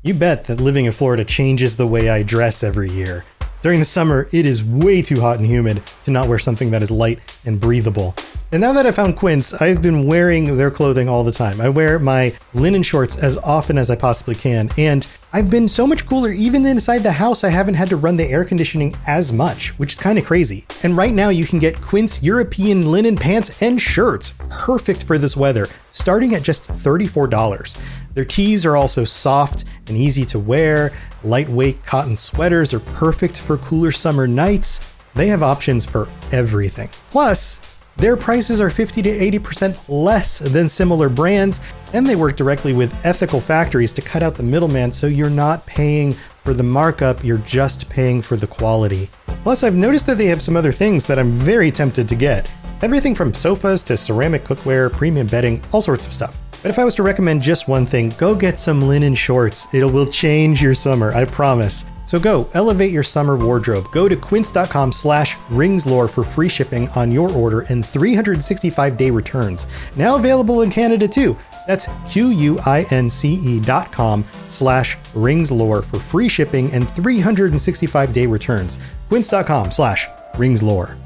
You bet that living in Florida changes the way I dress every year. During the summer, it is way too hot and humid to not wear something that is light and breathable. And now that I found Quince, I've been wearing their clothing all the time. I wear my linen shorts as often as I possibly can, and I've been so much cooler even inside the house. I haven't had to run the air conditioning as much, which is kind of crazy. And right now you can get Quince European linen pants and shirts, perfect for this weather, starting at just $34. Their tees are also soft and easy to wear. Lightweight cotton sweaters are perfect for cooler summer nights. They have options for everything. Plus, their prices are 50 to 80% less than similar brands, and they work directly with ethical factories to cut out the middleman, so you're not paying for the markup, you're just paying for the quality. Plus, I've noticed that they have some other things that I'm very tempted to get. Everything from sofas to ceramic cookware, premium bedding, all sorts of stuff. But if I was to recommend just one thing, go get some linen shorts. It will change your summer, I promise. So go, elevate your summer wardrobe. Go to quince.com/ringslore for free shipping on your order and 365-day returns. Now available in Canada too. That's QUINCE.com/ringslore for free shipping and 365-day returns. Quince.com/ringslore.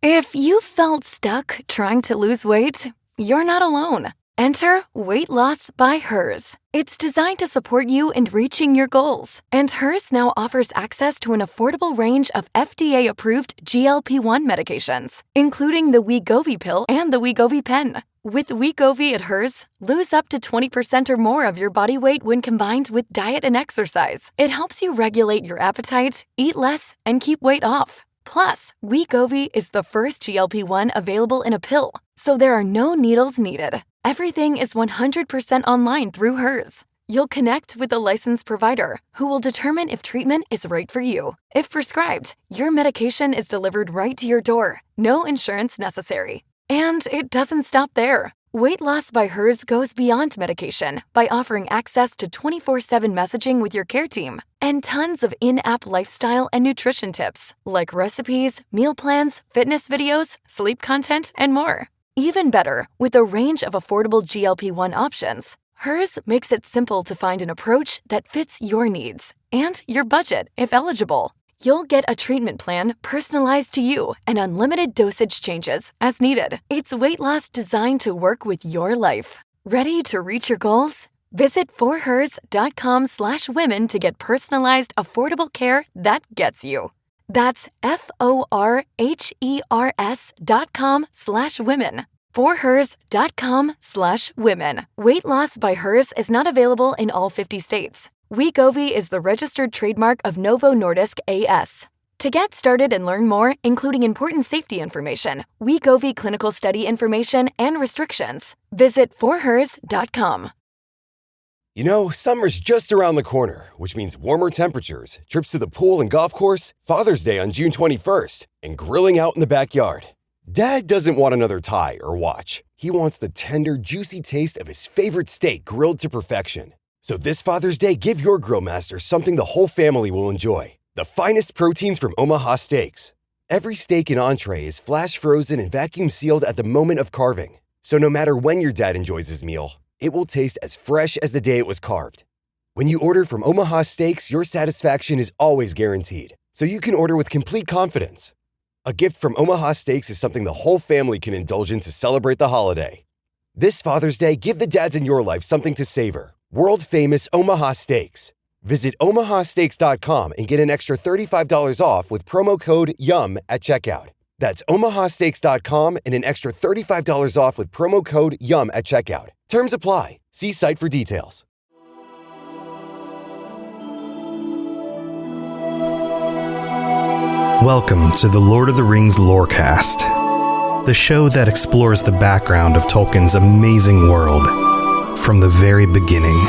If you felt stuck trying to lose weight, you're not alone. Enter Weight Loss by Hers. It's designed to support you in reaching your goals. And Hers now offers access to an affordable range of FDA-approved GLP-1 medications, including the Wegovy pill and the Wegovy pen. With Wegovy at Hers, lose up to 20% or more of your body weight when combined with diet and exercise. It helps you regulate your appetite, eat less, and keep weight off. Plus, Wegovy is the first GLP-1 available in a pill, so there are no needles needed. Everything is 100% online through Hers. You'll connect with a licensed provider who will determine if treatment is right for you. If prescribed, your medication is delivered right to your door. No insurance necessary. And it doesn't stop there. Weight Loss by Hers goes beyond medication by offering access to 24/7 messaging with your care team and tons of in-app lifestyle and nutrition tips like recipes, meal plans, fitness videos, sleep content, and more. Even better, with a range of affordable GLP-1 options, Hers makes it simple to find an approach that fits your needs and your budget if eligible. You'll get a treatment plan personalized to you and unlimited dosage changes as needed. It's weight loss designed to work with your life. Ready to reach your goals? Visit forhers.com/women to get personalized, affordable care that gets you. That's FORHERS.com/women. forhers.com/women. Weight Loss by Hers is not available in all 50 states. Wegovy is the registered trademark of Novo Nordisk A.S. To get started and learn more, including important safety information, Wegovy clinical study information, and restrictions, visit forhers.com. You know, summer's just around the corner, which means warmer temperatures, trips to the pool and golf course, Father's Day on June 21st, and grilling out in the backyard. Dad doesn't want another tie or watch. He wants the tender, juicy taste of his favorite steak grilled to perfection. So this Father's Day, give your grill master something the whole family will enjoy. The finest proteins from Omaha Steaks. Every steak and entree is flash frozen and vacuum sealed at the moment of carving. So no matter when your dad enjoys his meal, it will taste as fresh as the day it was carved. When you order from Omaha Steaks, your satisfaction is always guaranteed. So you can order with complete confidence. A gift from Omaha Steaks is something the whole family can indulge in to celebrate the holiday. This Father's Day, give the dads in your life something to savor. World-famous Omaha Steaks. Visit omahasteaks.com and get an extra $35 off with promo code YUM at checkout. That's omahasteaks.com and an extra $35 off with promo code YUM at checkout. Terms apply. See site for details. Welcome to the Lord of the Rings Lorecast, the show that explores the background of Tolkien's amazing world from the very beginning.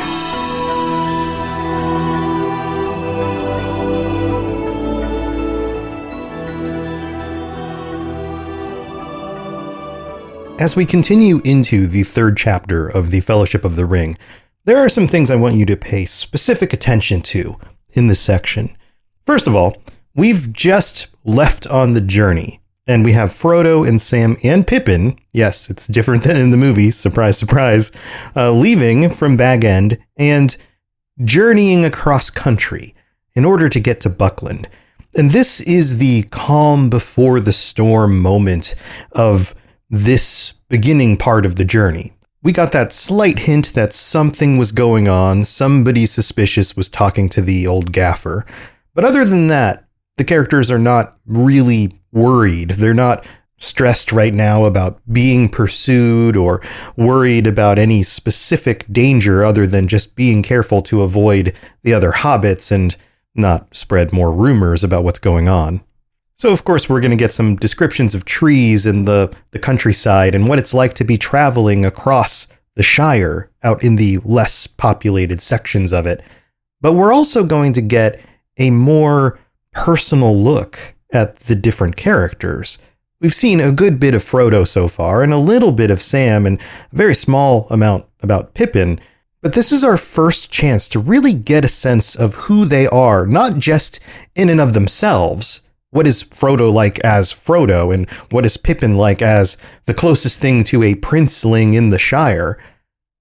As we continue into the third chapter of the Fellowship of the Ring, there are some things I want you to pay specific attention to in this section. First of all, we've just left on the journey And we have Frodo and Sam and Pippin, yes, it's different than in the movie, surprise, surprise, leaving from Bag End and journeying across country in order to get to Buckland. And this is the calm before the storm moment of this beginning part of the journey. We got that slight hint that something was going on, somebody suspicious was talking to the old gaffer. But other than that, the characters are not really worried. They're not stressed right now about being pursued or worried about any specific danger other than just being careful to avoid the other hobbits and not spread more rumors about what's going on. So, of course, we're going to get some descriptions of trees in the countryside and what it's like to be traveling across the Shire out in the less populated sections of it. But we're also going to get a more personal look at the different characters. We've seen a good bit of Frodo so far and a little bit of Sam and a very small amount about Pippin. But this is our first chance to really get a sense of who they are, not just in and of themselves. What is Frodo like as Frodo, and what is Pippin like as the closest thing to a princeling in the Shire?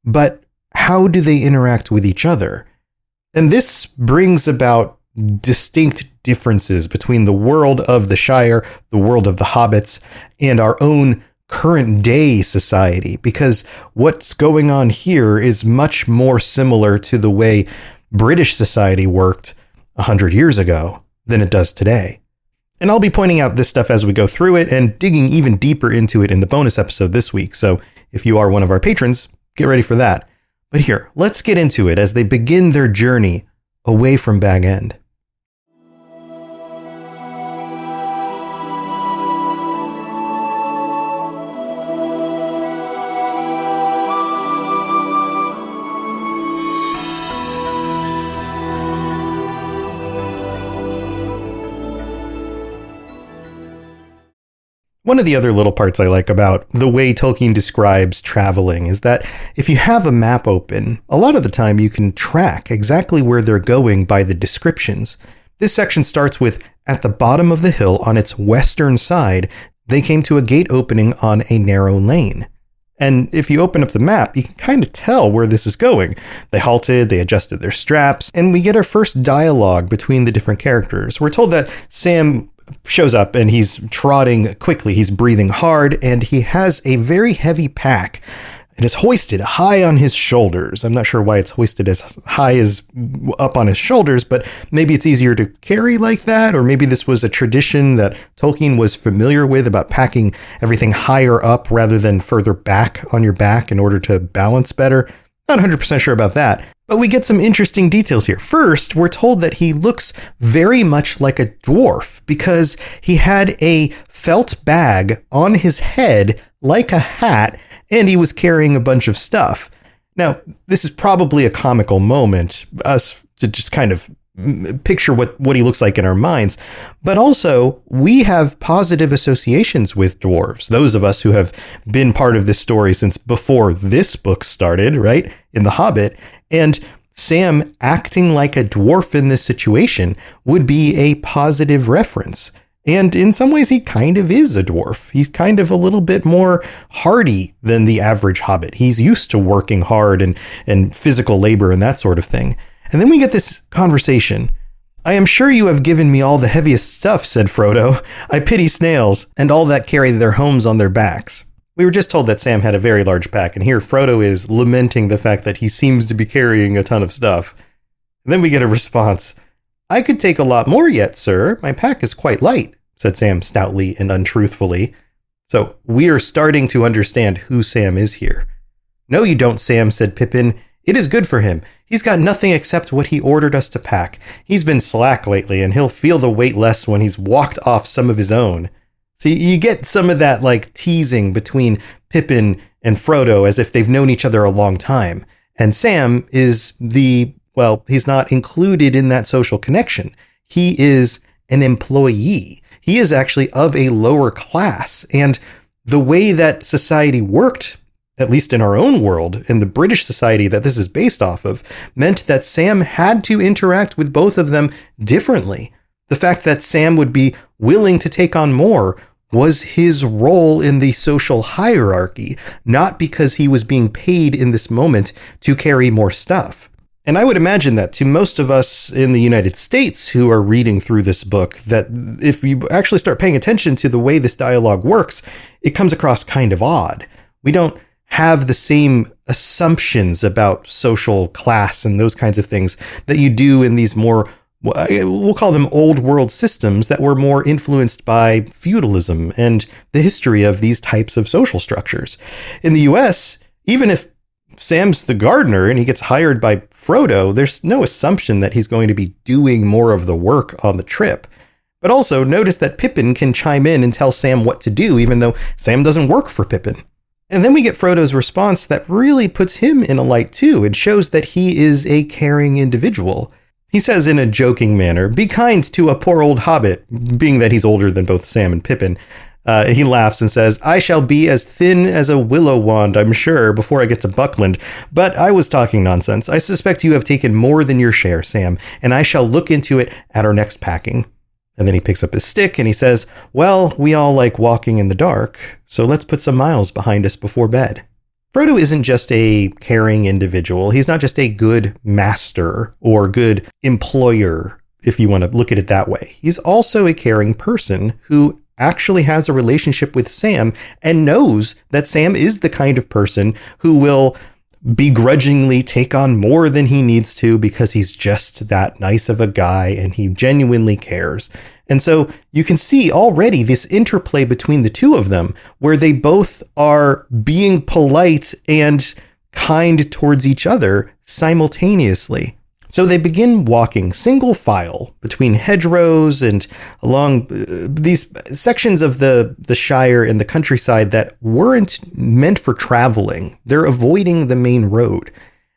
But how do they interact with each other? And this brings about distinct differences between the world of the Shire, the world of the hobbits, and our own current day society, because what's going on here is much more similar to the way British society worked 100 years ago than it does today. And I'll be pointing out this stuff as we go through it and digging even deeper into it in the bonus episode this week. So if you are one of our patrons, get ready for that. But here, let's get into it as they begin their journey away from Bag End. One of the other little parts I like about the way Tolkien describes traveling is that if you have a map open, a lot of the time you can track exactly where they're going by the descriptions. This section starts with, at the bottom of the hill on its western side, they came to a gate opening on a narrow lane. And if you open up the map, you can kind of tell where this is going. They halted, they adjusted their straps, and we get our first dialogue between the different characters. We're told that Sam shows up and he's trotting quickly, he's breathing hard, and he has a very heavy pack. It is hoisted high on his shoulders. I'm not sure why it's hoisted as high as up on his shoulders, but maybe it's easier to carry like that, or maybe this was a tradition that Tolkien was familiar with about packing everything higher up rather than further back on your back in order to balance better. Not 100% sure about that, but we get some interesting details here. First, we're told that he looks very much like a dwarf because he had a felt bag on his head like a hat, and he was carrying a bunch of stuff. Now, this is probably a comical moment, us to just kind of picture what he looks like in our minds. But also, we have positive associations with dwarves. Those of us who have been part of this story since before this book started, right, in The Hobbit. And Sam acting like a dwarf in this situation would be a positive reference. And in some ways, he kind of is a dwarf. He's kind of a little bit more hardy than the average hobbit. He's used to working hard and physical labor and that sort of thing. And then we get this conversation. "I am sure you have given me all the heaviest stuff," said Frodo. "I pity snails and all that carry their homes on their backs." We were just told that Sam had a very large pack, and here Frodo is lamenting the fact that he seems to be carrying a ton of stuff. And then we get a response. "I could take a lot more yet, sir. My pack is quite light," said Sam stoutly and untruthfully. So we are starting to understand who Sam is here. "No, you don't, Sam," said Pippin. "It is good for him. He's got nothing except what he ordered us to pack. He's been slack lately, and he'll feel the weight less when he's walked off some of his own." So you get some of that like teasing between Pippin and Frodo as if they've known each other a long time. And Sam is he's not included in that social connection. He is an employee. He is actually of a lower class. And the way that society worked, at least in our own world, in the British society that this is based off of, meant that Sam had to interact with both of them differently. The fact that Sam would be willing to take on more was his role in the social hierarchy, not because he was being paid in this moment to carry more stuff. And I would imagine that to most of us in the United States who are reading through this book, that if you actually start paying attention to the way this dialogue works, it comes across kind of odd. We don't have the same assumptions about social class and those kinds of things that you do in these more, we'll call them old world systems that were more influenced by feudalism and the history of these types of social structures. In the US, even if Sam's the gardener and he gets hired by Frodo, there's no assumption that he's going to be doing more of the work on the trip. But also notice that Pippin can chime in and tell Sam what to do, even though Sam doesn't work for Pippin. And then we get Frodo's response that really puts him in a light too. It shows that he is a caring individual. He says in a joking manner, "Be kind to a poor old hobbit," being that he's older than both Sam and Pippin. He laughs and says, "I shall be as thin as a willow wand, I'm sure, before I get to Buckland. But I was talking nonsense. I suspect you have taken more than your share, Sam, and I shall look into it at our next packing." And then he picks up his stick and he says, "Well, we all like walking in the dark, so let's put some miles behind us before bed." Frodo isn't just a caring individual. He's not just a good master or good employer, if you want to look at it that way. He's also a caring person who actually has a relationship with Sam and knows that Sam is the kind of person who will begrudgingly take on more than he needs to because he's just that nice of a guy and he genuinely cares. And so you can see already this interplay between the two of them where they both are being polite and kind towards each other simultaneously. So they begin walking single file between hedgerows and along these sections of the Shire and the countryside that weren't meant for traveling. They're avoiding the main road.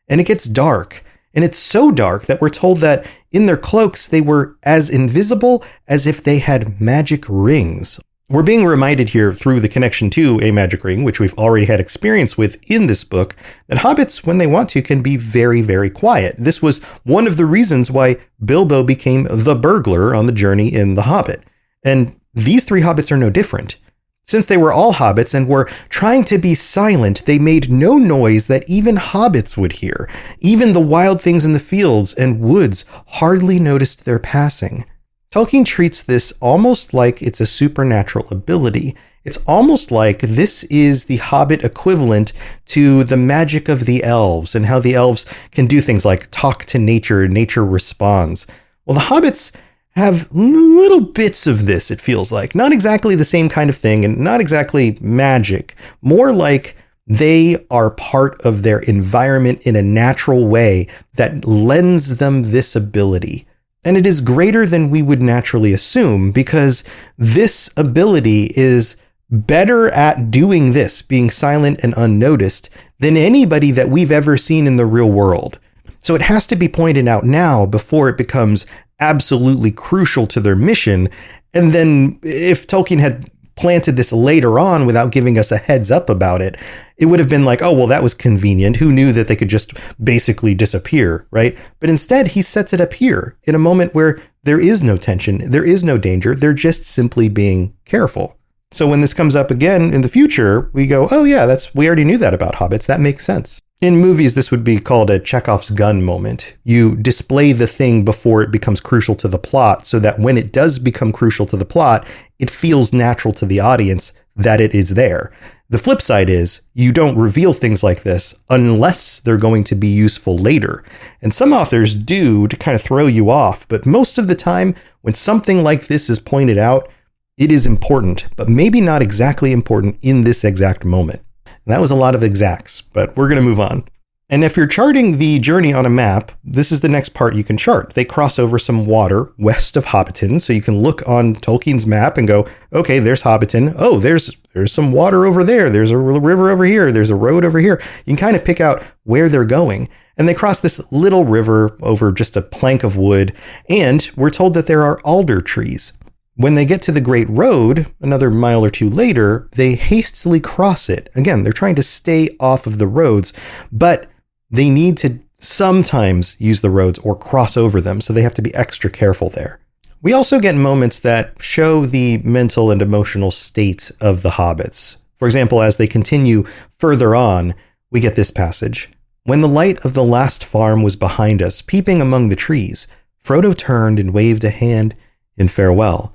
And it gets dark. And it's so dark that we're told that in their cloaks, they were as invisible as if they had magic rings. We're being reminded here through the connection to a magic ring, which we've already had experience with in this book, that hobbits, when they want to, can be very, very quiet. This was one of the reasons why Bilbo became the burglar on the journey in The Hobbit. And these three hobbits are no different. Since they were all hobbits and were trying to be silent, they made no noise that even hobbits would hear. Even the wild things in the fields and woods hardly noticed their passing. Tolkien treats this almost like it's a supernatural ability. It's almost like this is the Hobbit equivalent to the magic of the elves and how the elves can do things like talk to nature, nature responds. Well, the hobbits have little bits of this, it feels like. Not exactly the same kind of thing and not exactly magic. More like they are part of their environment in a natural way that lends them this ability. And it is greater than we would naturally assume because this ability is better at doing this, being silent and unnoticed, than anybody that we've ever seen in the real world. So it has to be pointed out now before it becomes absolutely crucial to their mission. And then if Tolkien had planted this later on without giving us a heads up about it, it would have been like, oh, well, that was convenient. Who knew that they could just basically disappear, right? But instead, he sets it up here in a moment where there is no tension, there is no danger. They're just simply being careful. So when this comes up again in the future, we go, oh yeah, we already knew that about hobbits. That makes sense. In movies, this would be called a Chekhov's gun moment. You display the thing before it becomes crucial to the plot so that when it does become crucial to the plot, it feels natural to the audience that it is there. The flip side is you don't reveal things like this unless they're going to be useful later. And some authors do to kind of throw you off, but most of the time when something like this is pointed out, it is important, but maybe not exactly important in this exact moment. And that was a lot of exacts, but we're going to move on. And if you're charting the journey on a map, this is the next part you can chart. They cross over some water west of Hobbiton, so you can look on Tolkien's map and go, okay, there's Hobbiton. Oh, there's some water over there. There's a river over here. There's a road over here. You can kind of pick out where they're going. And they cross this little river over just a plank of wood, and we're told that there are alder trees. When they get to the Great Road, another mile or two later, they hastily cross it. Again, they're trying to stay off of the roads, but they need to sometimes use the roads or cross over them, so they have to be extra careful there. We also get moments that show the mental and emotional state of the hobbits. For example, as they continue further on, we get this passage. When the light of the last farm was behind us, peeping among the trees, Frodo turned and waved a hand in farewell.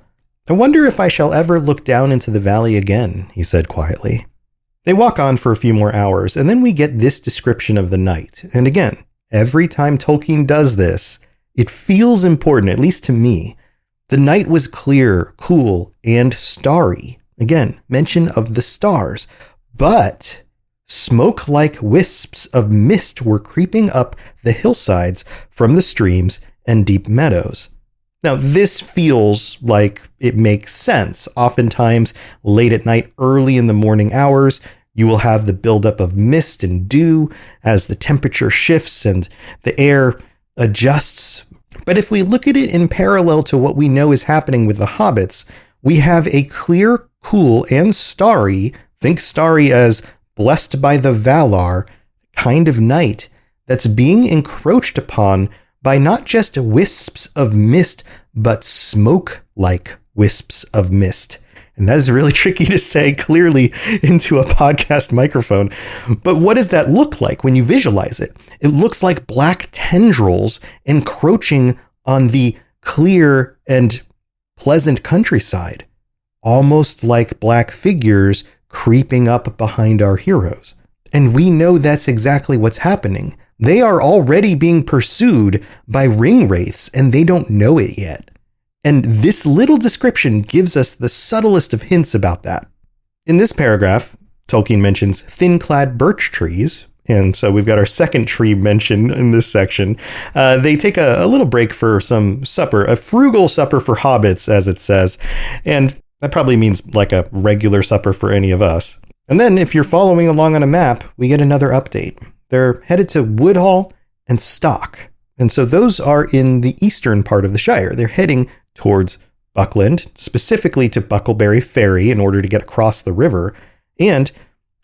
I wonder if I shall ever look down into the valley again, he said quietly. They walk on for a few more hours, and then we get this description of the night. And again, every time Tolkien does this, it feels important, at least to me. The night was clear, cool, and starry. Again, mention of the stars. But smoke-like wisps of mist were creeping up the hillsides from the streams and deep meadows. Now, this feels like it makes sense. Oftentimes, late at night, early in the morning hours, you will have the buildup of mist and dew as the temperature shifts and the air adjusts. But if we look at it in parallel to what we know is happening with the hobbits, we have a clear, cool, and starry, think starry as blessed by the Valar, kind of night that's being encroached upon by not just wisps of mist, but smoke-like wisps of mist. And that is really tricky to say clearly into a podcast microphone. But what does that look like when you visualize it? It looks like black tendrils encroaching on the clear and pleasant countryside, almost like black figures creeping up behind our heroes. And we know that's exactly what's happening. They are already being pursued by ring wraiths, and they don't know it yet. And this little description gives us the subtlest of hints about that. In this paragraph, Tolkien mentions thin-clad birch trees, and so we've got our second tree mention in this section. They take a little break for some supper, a frugal supper for hobbits, as it says, and that probably means like a regular supper for any of us. And then, if you're following along on a map, we get another update. They're headed to Woodhall and Stock. And so those are in the eastern part of the Shire. They're heading towards Buckland, specifically to Bucklebury Ferry in order to get across the river. And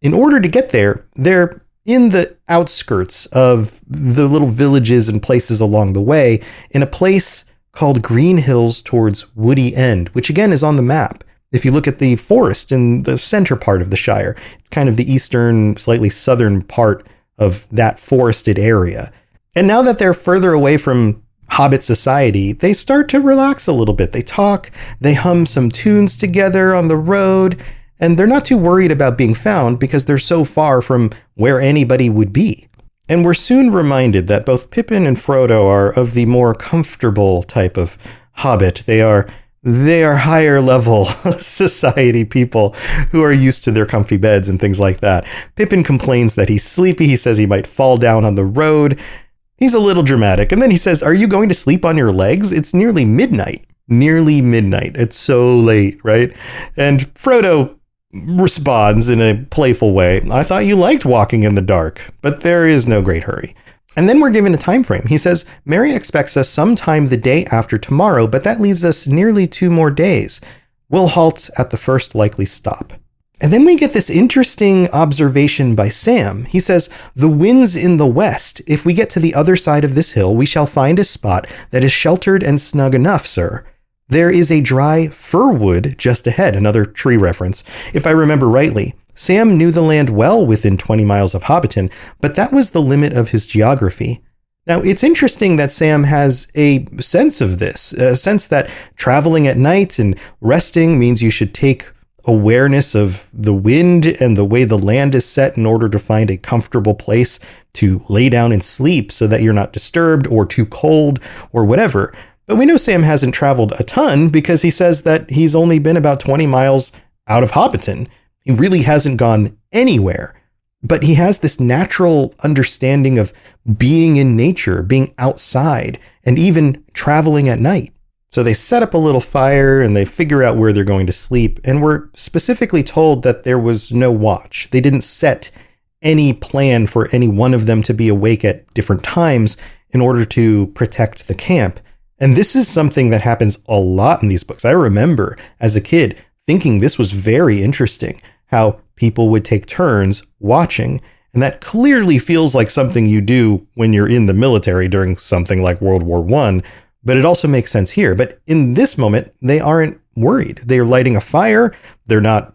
in order to get there, they're in the outskirts of the little villages and places along the way in a place called Green Hills towards Woody End, which again is on the map. If you look at the forest in the center part of the Shire, it's kind of the eastern, slightly southern part of that forested area. And now that they're further away from Hobbit society, they start to relax a little bit. They talk, they hum some tunes together on the road, and they're not too worried about being found because they're so far from where anybody would be. And we're soon reminded that both Pippin and Frodo are of the more comfortable type of Hobbit. They are higher level society people who are used to their comfy beds and things like that. Pippin complains that he's sleepy. He says he might fall down on the road. He's a little dramatic. And then he says, "Are you going to sleep on your legs? It's nearly midnight. Nearly midnight. It's so late, right?" And Frodo responds in a playful way, "I thought you liked walking in the dark, but there is no great hurry." And then we're given a time frame. He says, "Mary expects us sometime the day after tomorrow, but that leaves us nearly 2 more days. We'll halt at the first likely stop." And then we get this interesting observation by Sam. He says, "The wind's in the west. If we get to the other side of this hill, we shall find a spot that is sheltered and snug enough, sir. There is a dry fir wood just ahead," another tree reference. If I remember rightly, Sam knew the land well within 20 miles of Hobbiton, but that was the limit of his geography. Now, it's interesting that Sam has a sense of this, a sense that traveling at night and resting means you should take awareness of the wind and the way the land is set in order to find a comfortable place to lay down and sleep so that you're not disturbed or too cold or whatever. But we know Sam hasn't traveled a ton because he says that he's only been about 20 miles out of Hobbiton. He really hasn't gone anywhere, but he has this natural understanding of being in nature, being outside, and even traveling at night. So they set up a little fire and they figure out where they're going to sleep. And we're specifically told that there was no watch. They didn't set any plan for any one of them to be awake at different times in order to protect the camp. And this is something that happens a lot in these books. I remember as a kid thinking this was very interesting, how people would take turns watching. And that clearly feels like something you do when you're in the military during something like World War I, but it also makes sense here. But in this moment, they aren't worried. They are lighting a fire. They're not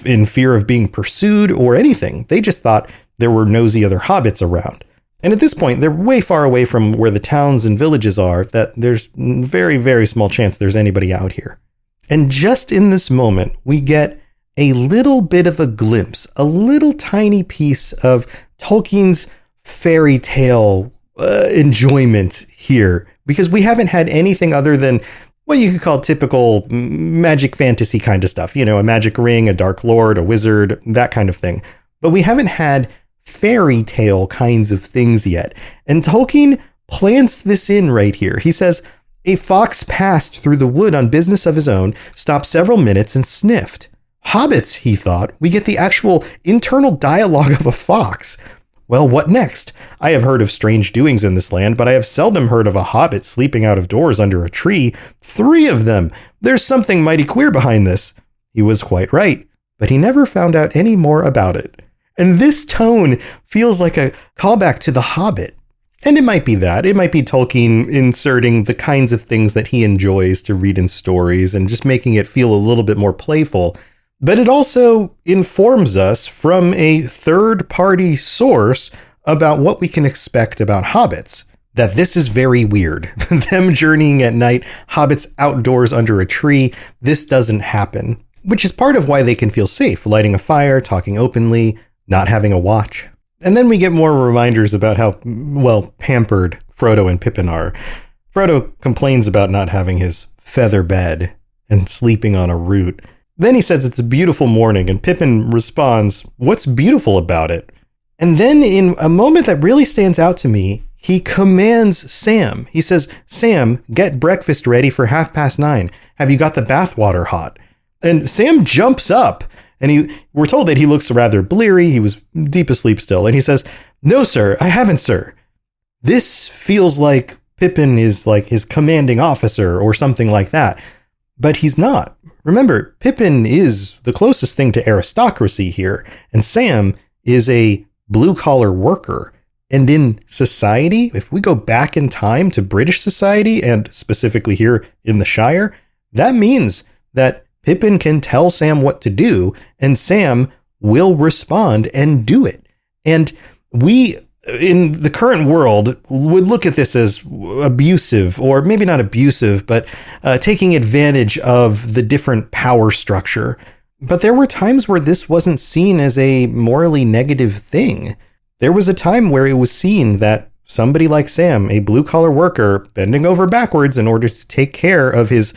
in fear of being pursued or anything. They just thought there were nosy other hobbits around. And at this point, they're way far away from where the towns and villages are that there's very, very small chance there's anybody out here. And just in this moment, we get a little bit of a glimpse, a little tiny piece of Tolkien's fairy tale enjoyment here, because we haven't had anything other than what you could call typical magic fantasy kind of stuff. You know, a magic ring, a dark lord, a wizard, that kind of thing. But we haven't had fairy tale kinds of things yet. And Tolkien plants this in right here. He says, a fox passed through the wood on business of his own, stopped several minutes and sniffed. Hobbits, he thought, we get the actual internal dialogue of a fox. Well, what next? I have heard of strange doings in this land, but I have seldom heard of a hobbit sleeping out of doors under a tree. 3 of them. There's something mighty queer behind this. He was quite right, but he never found out any more about it. And this tone feels like a callback to The Hobbit. And it might be that. It might be Tolkien inserting the kinds of things that he enjoys to read in stories and just making it feel a little bit more playful. But it also informs us from a third-party source about what we can expect about hobbits. That this is very weird. Them journeying at night, hobbits outdoors under a tree, this doesn't happen. Which is part of why they can feel safe, lighting a fire, talking openly, not having a watch. And then we get more reminders about how, well, pampered Frodo and Pippin are. Frodo complains about not having his feather bed and sleeping on a root. Then he says it's a beautiful morning, and Pippin responds, what's beautiful about it? And then in a moment that really stands out to me, he commands Sam. He says, Sam, get breakfast ready for 9:30. Have you got the bathwater hot? And Sam jumps up. And we're told that he looks rather bleary. He was deep asleep still. And he says, no, sir, I haven't, sir. This feels like Pippin is like his commanding officer or something like that. But he's not. Remember, Pippin is the closest thing to aristocracy here. And Sam is a blue-collar worker. And in society, if we go back in time to British society, and specifically here in the Shire, that means that Pippin can tell Sam what to do, and Sam will respond and do it. And we, in the current world, would look at this as abusive, or maybe not abusive, but taking advantage of the different power structure. But there were times where this wasn't seen as a morally negative thing. There was a time where it was seen that somebody like Sam, a blue-collar worker, bending over backwards in order to take care of his,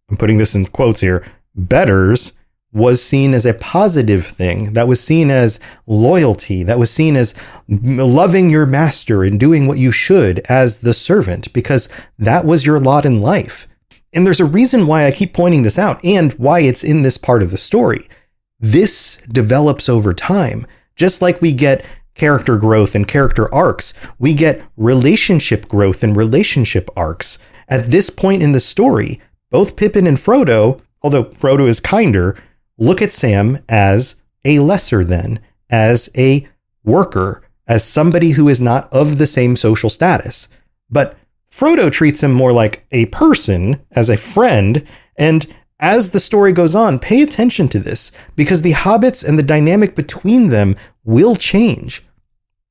I'm putting this in quotes here, betters, was seen as a positive thing, that was seen as loyalty, that was seen as loving your master and doing what you should as the servant, because that was your lot in life. And there's a reason why I keep pointing this out and why it's in this part of the story. This develops over time. Just like we get character growth and character arcs, we get relationship growth and relationship arcs. At this point in the story, both Pippin and Frodo, although Frodo is kinder, look at Sam as a lesser than, as a worker, as somebody who is not of the same social status. But Frodo treats him more like a person, as a friend, and as the story goes on, pay attention to this, because the hobbits and the dynamic between them will change.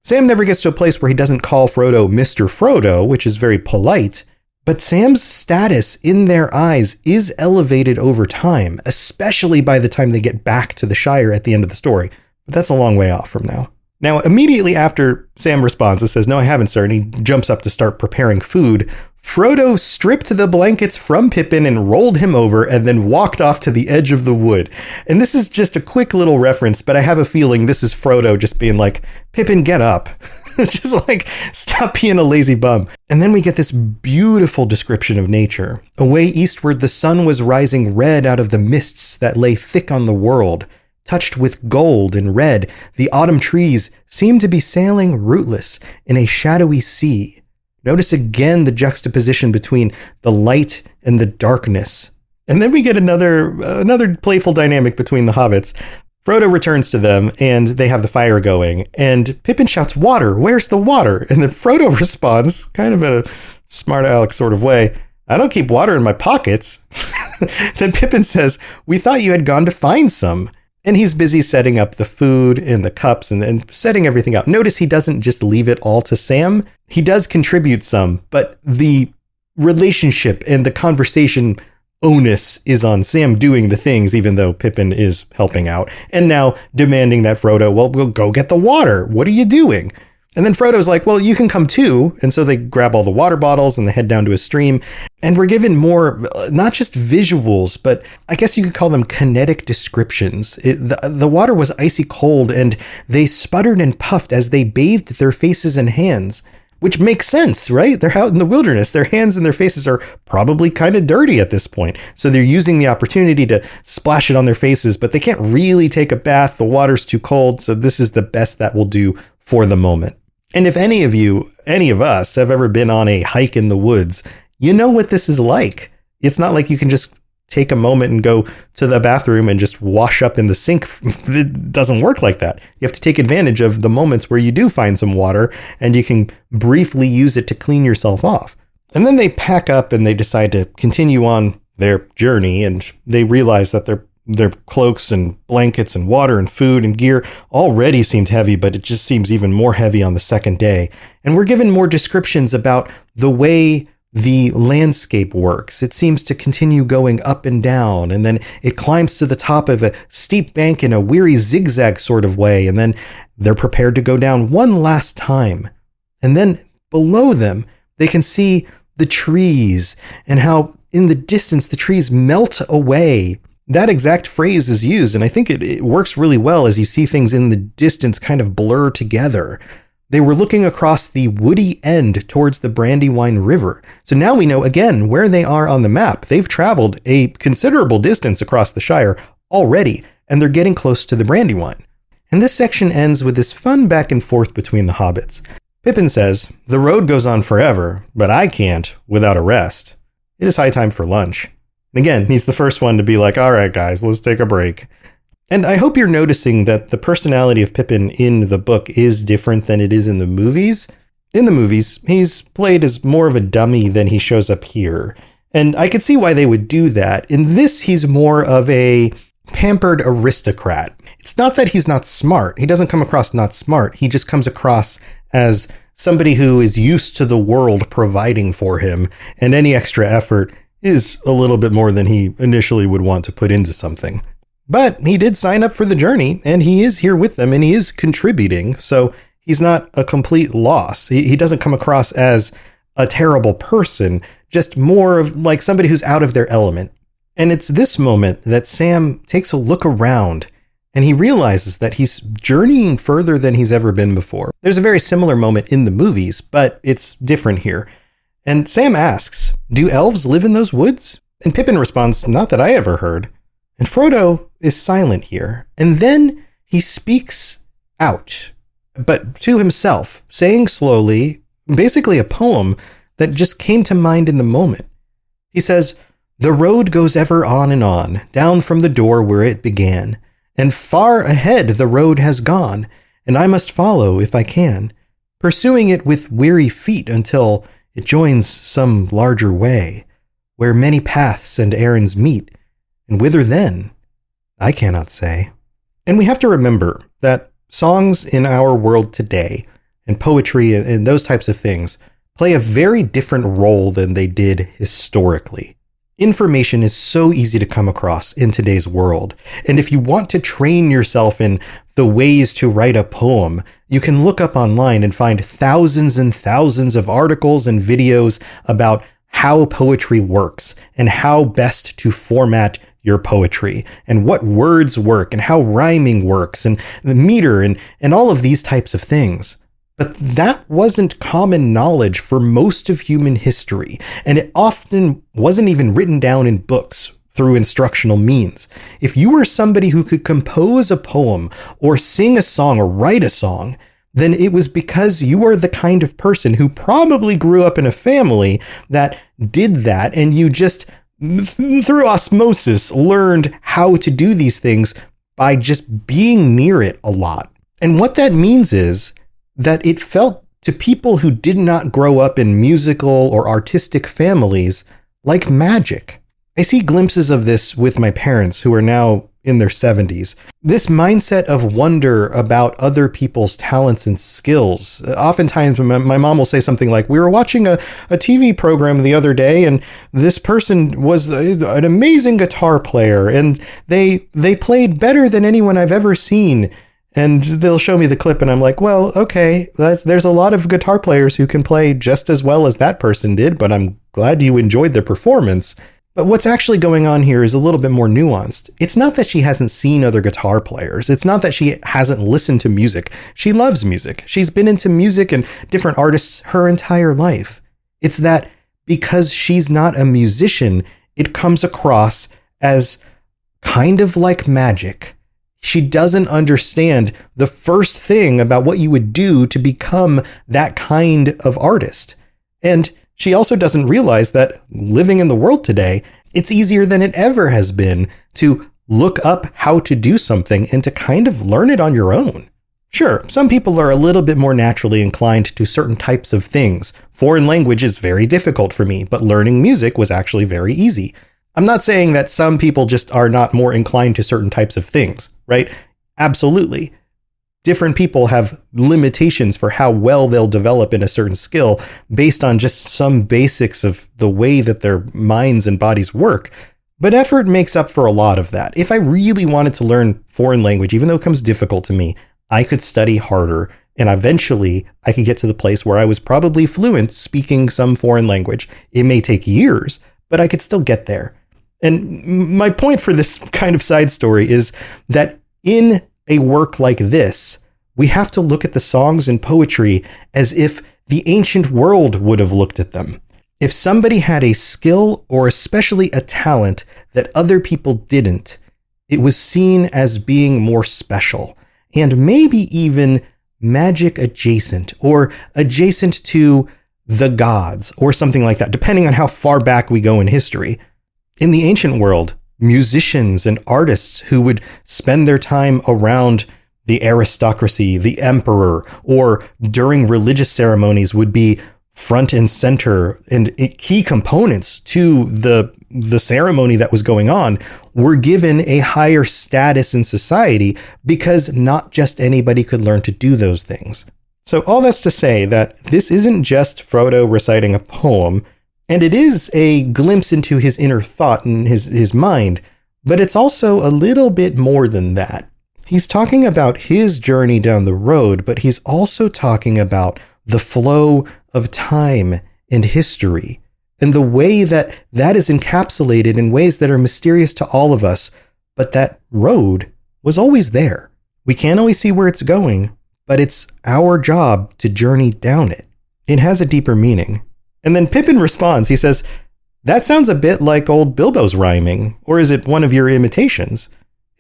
Sam never gets to a place where he doesn't call Frodo Mr. Frodo, which is very polite, but Sam's status in their eyes is elevated over time, especially by the time they get back to the Shire at the end of the story. But that's a long way off from now. Now, immediately after Sam responds and says, no, I haven't, sir, and he jumps up to start preparing food, Frodo stripped the blankets from Pippin and rolled him over and then walked off to the edge of the wood. And this is just a quick little reference, but I have a feeling this is Frodo just being like, Pippin, get up. Just like, stop being a lazy bum. And then we get this beautiful description of nature. Away eastward, the sun was rising red out of the mists that lay thick on the world. Touched with gold and red, the autumn trees seemed to be sailing rootless in a shadowy sea. Notice again the juxtaposition between the light and the darkness. And then we get another playful dynamic between the hobbits. Frodo returns to them, and they have the fire going. And Pippin shouts, water, where's the water? And then Frodo responds, kind of in a smart aleck sort of way, I don't keep water in my pockets. Then Pippin says, we thought you had gone to find some. And he's busy setting up the food and the cups and setting everything up. Notice he doesn't just leave it all to Sam. He does contribute some, but the relationship and the conversation onus is on Sam doing the things, even though Pippin is helping out. And now demanding that Frodo, well, we'll go get the water. What are you doing? And then Frodo's like, well, you can come too. And so they grab all the water bottles and they head down to a stream. And we're given more, not just visuals, but I guess you could call them kinetic descriptions. The water was icy cold and they sputtered and puffed as they bathed their faces and hands, which makes sense, right? They're out in the wilderness. Their hands and their faces are probably kind of dirty at this point. So they're using the opportunity to splash it on their faces, but they can't really take a bath. The water's too cold. So this is the best that will do for the moment. And if any of us have ever been on a hike in the woods, you know what this is like. It's not like you can just take a moment and go to the bathroom and just wash up in the sink. It doesn't work like that. You have to take advantage of the moments where you do find some water and you can briefly use it to clean yourself off. And then they pack up and they decide to continue on their journey, and they realize that their cloaks and blankets and water and food and gear already seemed heavy, but it just seems even more heavy on the second day. And we're given more descriptions about the way the landscape works. It seems to continue going up and down, and then it climbs to the top of a steep bank in a weary zigzag sort of way, and then they're prepared to go down one last time. And then below them, they can see the trees and how in the distance the trees melt away. That exact phrase is used, and I think it works really well as you see things in the distance kind of blur together. They were looking across the woody end towards the Brandywine River. So now we know again where they are on the map. They've traveled a considerable distance across the Shire already, and they're getting close to the Brandywine. And this section ends with this fun back and forth between the hobbits. Pippin says, the road goes on forever, but I can't without a rest. It is high time for lunch. And again, he's the first one to be like, all right, guys, let's take a break. And I hope you're noticing that the personality of Pippin in the book is different than it is in the movies. In the movies, he's played as more of a dummy than he shows up here. And I could see why they would do that. In this, he's more of a pampered aristocrat. It's not that he's not smart. He doesn't come across not smart. He just comes across as somebody who is used to the world providing for him, and any extra effort is a little bit more than he initially would want to put into something. But he did sign up for the journey, and he is here with them, and he is contributing, so he's not a complete loss. He doesn't come across as a terrible person, just more of like somebody who's out of their element. And it's this moment that Sam takes a look around, and he realizes that he's journeying further than he's ever been before. There's a very similar moment in the movies, but it's different here. And Sam asks, do elves live in those woods? And Pippin responds, not that I ever heard. And Frodo is silent here. And then he speaks out, but to himself, saying slowly, basically a poem that just came to mind in the moment. He says, the road goes ever on, down from the door where it began. And far ahead the road has gone, and I must follow if I can, pursuing it with weary feet until it joins some larger way, where many paths and errands meet, and whither then, I cannot say. And we have to remember that songs in our world today, and poetry and those types of things, play a very different role than they did historically. Information is so easy to come across in today's world, and if you want to train yourself in the ways to write a poem, you can look up online and find thousands and thousands of articles and videos about how poetry works and how best to format your poetry and what words work and how rhyming works and the meter and all of these types of things. But that wasn't common knowledge for most of human history, and it often wasn't even written down in books through instructional means. If you were somebody who could compose a poem or sing a song or write a song, then it was because you are the kind of person who probably grew up in a family that did that, and you just, through osmosis, learned how to do these things by just being near it a lot. And what that means is that it felt to people who did not grow up in musical or artistic families like magic. I see glimpses of this with my parents who are now in their 70s. This mindset of wonder about other people's talents and skills. Oftentimes, my mom will say something like, we were watching a TV program the other day, and this person was an amazing guitar player, and they played better than anyone I've ever seen. And they'll show me the clip, and I'm like, well, okay, there's a lot of guitar players who can play just as well as that person did, but I'm glad you enjoyed their performance. But what's actually going on here is a little bit more nuanced. It's not that she hasn't seen other guitar players. It's not that she hasn't listened to music. She loves music. She's been into music and different artists her entire life. It's that because she's not a musician, it comes across as kind of like magic. She doesn't understand the first thing about what you would do to become that kind of artist. And she also doesn't realize that living in the world today, it's easier than it ever has been to look up how to do something and to kind of learn it on your own. Sure, some people are a little bit more naturally inclined to certain types of things. Foreign language is very difficult for me, but learning music was actually very easy. I'm not saying that some people just are not more inclined to certain types of things, right? Absolutely. Different people have limitations for how well they'll develop in a certain skill based on just some basics of the way that their minds and bodies work. But effort makes up for a lot of that. If I really wanted to learn foreign language, even though it comes difficult to me, I could study harder, and eventually I could get to the place where I was probably fluent speaking some foreign language. It may take years, but I could still get there. And my point for this kind of side story is that in a work like this, we have to look at the songs and poetry as if the ancient world would have looked at them. If somebody had a skill or especially a talent that other people didn't, it was seen as being more special and maybe even magic adjacent or adjacent to the gods or something like that, depending on how far back we go in history. In the ancient world, musicians and artists who would spend their time around the aristocracy, the emperor, or during religious ceremonies would be front and center, and key components to the ceremony that was going on were given a higher status in society because not just anybody could learn to do those things. So all that's to say that this isn't just Frodo reciting a poem, and it is a glimpse into his inner thought and his mind, but it's also a little bit more than that. He's talking about his journey down the road, but he's also talking about the flow of time and history and the way that that is encapsulated in ways that are mysterious to all of us, but that road was always there. We can't always see where it's going, but it's our job to journey down it. It has a deeper meaning. And then Pippin responds. He says, "That sounds a bit like old Bilbo's rhyming, or is it one of your imitations?"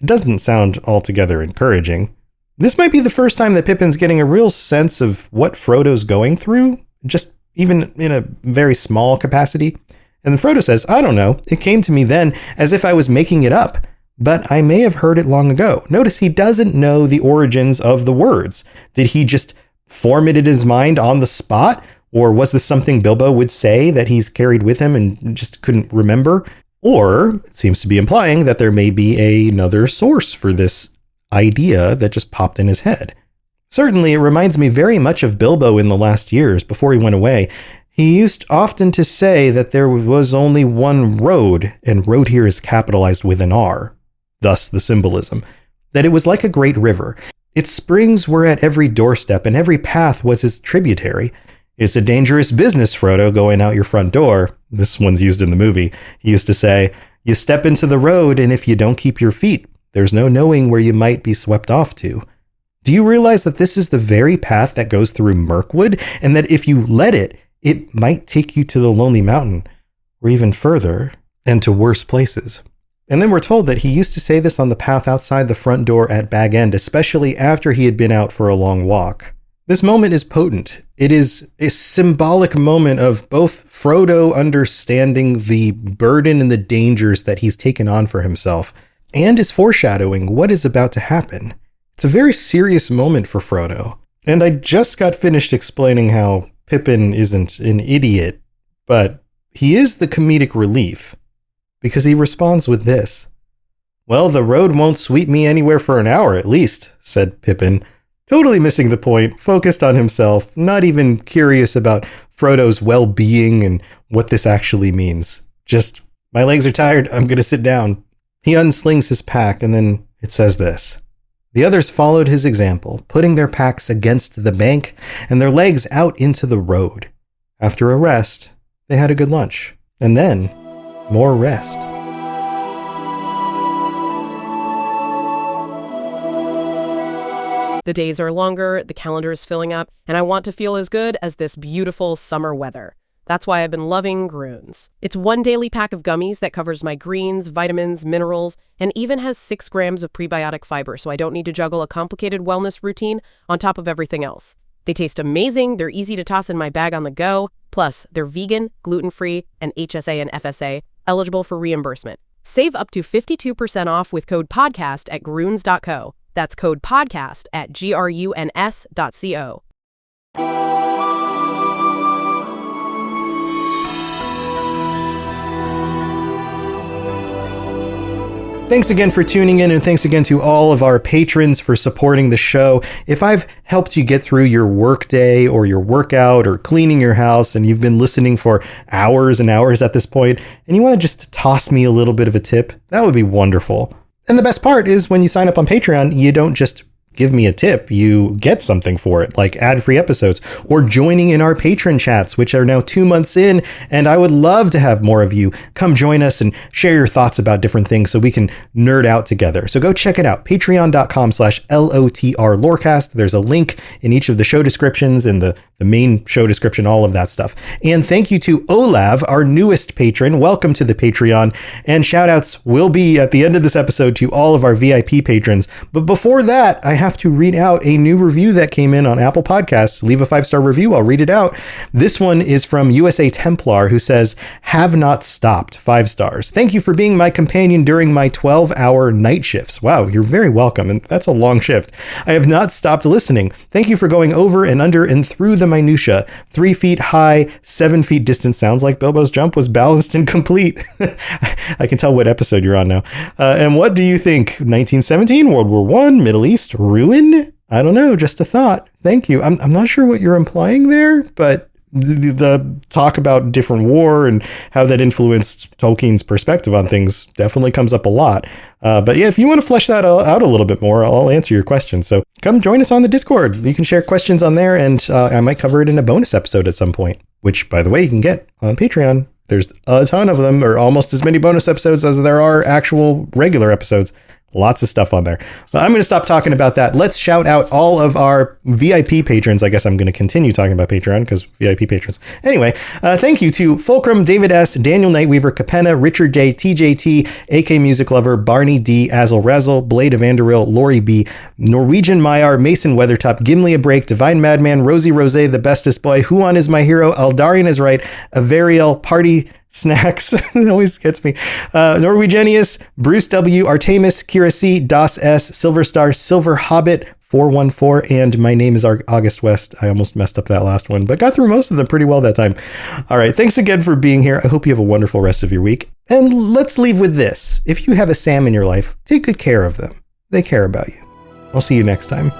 It doesn't sound altogether encouraging. This might be the first time that Pippin's getting a real sense of what Frodo's going through, just even in a very small capacity. And Frodo says, "I don't know. It came to me then as if I was making it up, but I may have heard it long ago." Notice he doesn't know the origins of the words. Did he just form it in his mind on the spot? Or was this something Bilbo would say that he's carried with him and just couldn't remember? Or it seems to be implying that there may be another source for this idea that just popped in his head. Certainly, it reminds me very much of Bilbo in the last years before he went away. He used often to say that there was only one road, and road here is capitalized with an R, thus the symbolism, that it was like a great river. Its springs were at every doorstep, and every path was its tributary. "It's a dangerous business, Frodo, going out your front door." This one's used in the movie. He used to say, "You step into the road, and if you don't keep your feet, there's no knowing where you might be swept off to." Do you realize that this is the very path that goes through Mirkwood, and that if you let it, it might take you to the Lonely Mountain, or even further, and to worse places? And then we're told that he used to say this on the path outside the front door at Bag End, especially after he had been out for a long walk. This moment is potent. It is a symbolic moment of both Frodo understanding the burden and the dangers that he's taken on for himself, and is foreshadowing what is about to happen. It's a very serious moment for Frodo. And I just got finished explaining how Pippin isn't an idiot, but he is the comedic relief, because he responds with this. "Well, the road won't sweep me anywhere for an hour at least," said Pippin, totally missing the point, focused on himself, not even curious about Frodo's well-being and what this actually means. Just, "My legs are tired, I'm gonna sit down." He unslings his pack, and then it says this. The others followed his example, putting their packs against the bank and their legs out into the road. After a rest, they had a good lunch, and then more rest. The days are longer, the calendar is filling up, and I want to feel as good as this beautiful summer weather. That's why I've been loving Groons. It's one daily pack of gummies that covers my greens, vitamins, minerals, and even has 6 grams of prebiotic fiber, so I don't need to juggle a complicated wellness routine on top of everything else. They taste amazing, they're easy to toss in my bag on the go, plus they're vegan, gluten-free, and HSA and FSA, eligible for reimbursement. Save up to 52% off with code PODCAST at Groons.co. That's code PODCAST at GRUNS.co. Thanks again for tuning in, and thanks again to all of our patrons for supporting the show. If I've helped you get through your workday or your workout or cleaning your house, and you've been listening for hours and hours at this point, and you want to just toss me a little bit of a tip, that would be wonderful. And the best part is when you sign up on Patreon, you don't just give me a tip, you get something for it, like ad-free episodes or joining in our patron chats, which are now 2 months in. And I would love to have more of you come join us and share your thoughts about different things so we can nerd out together. So go check it out, patreon.com/LOTR Lorecast. There's a link in each of the show descriptions, in the main show description, all of that stuff. And thank you to Olav, our newest patron. Welcome to the Patreon. And shout outs will be at the end of this episode to all of our VIP patrons. But before that, I have to read out a new review that came in on Apple Podcasts. Leave a 5-star review. I'll read it out. This one is from USA Templar, who says, "Have not stopped." 5 stars. "Thank you for being my companion during my 12-hour night shifts." Wow, you're very welcome. And that's a long shift. "I have not stopped listening. Thank you for going over and under and through the minutia. 3 feet high, 7 feet distance. Sounds like Bilbo's jump was balanced and complete." I can tell what episode you're on now. "And what do you think? 1917, World War I, Middle East, ruin? I don't know, just a thought. Thank you." I'm not sure what you're implying there, but the talk about different war and how that influenced Tolkien's perspective on things definitely comes up a lot. But yeah, if you want to flesh that out a little bit more, I'll answer your questions. So come join us on the Discord. You can share questions on there, and I might cover it in a bonus episode at some point, which, by the way, you can get on Patreon. There's a ton of them, or almost as many bonus episodes as there are actual regular episodes. Lots of stuff on there. But I'm going to stop talking about that. Let's shout out all of our VIP patrons. I guess I'm going to continue talking about Patreon because VIP patrons. Anyway, thank you to Fulcrum, David S., Daniel Nightweaver, Capenna, Richard J., TJT, AK Music Lover, Barney D., Azel Razzle, Blade of Andoril, Lori B., Norwegian Myar, Mason Weathertop, Gimli a Break, Divine Madman, Rosie Rose, The Bestest Boy, Huon is my hero, Eldarian is right, Avariel, Party Snacks, it always gets me. Norwegianius, Bruce W, Artemis, Kira C, Das S, Silver Star, Silver Hobbit, 414, and my name is August West. I almost messed up that last one, but got through most of them pretty well that time. All right, thanks again for being here. I hope you have a wonderful rest of your week. And let's leave with this. If you have a Sam in your life, take good care of them. They care about you. I'll see you next time.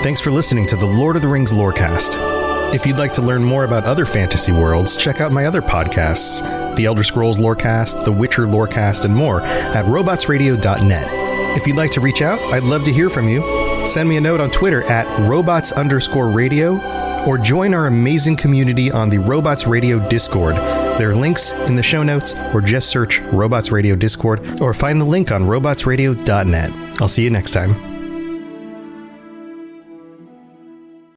Thanks for listening to the Lord of the Rings Lorecast. If you'd like to learn more about other fantasy worlds, check out my other podcasts, The Elder Scrolls Lorecast, The Witcher Lorecast, and more at robotsradio.net. If you'd like to reach out, I'd love to hear from you. Send me a note on Twitter at robots_radio, or join our amazing community on the Robots Radio Discord. There are links in the show notes, or just search Robots Radio Discord, or find the link on robotsradio.net. I'll see you next time.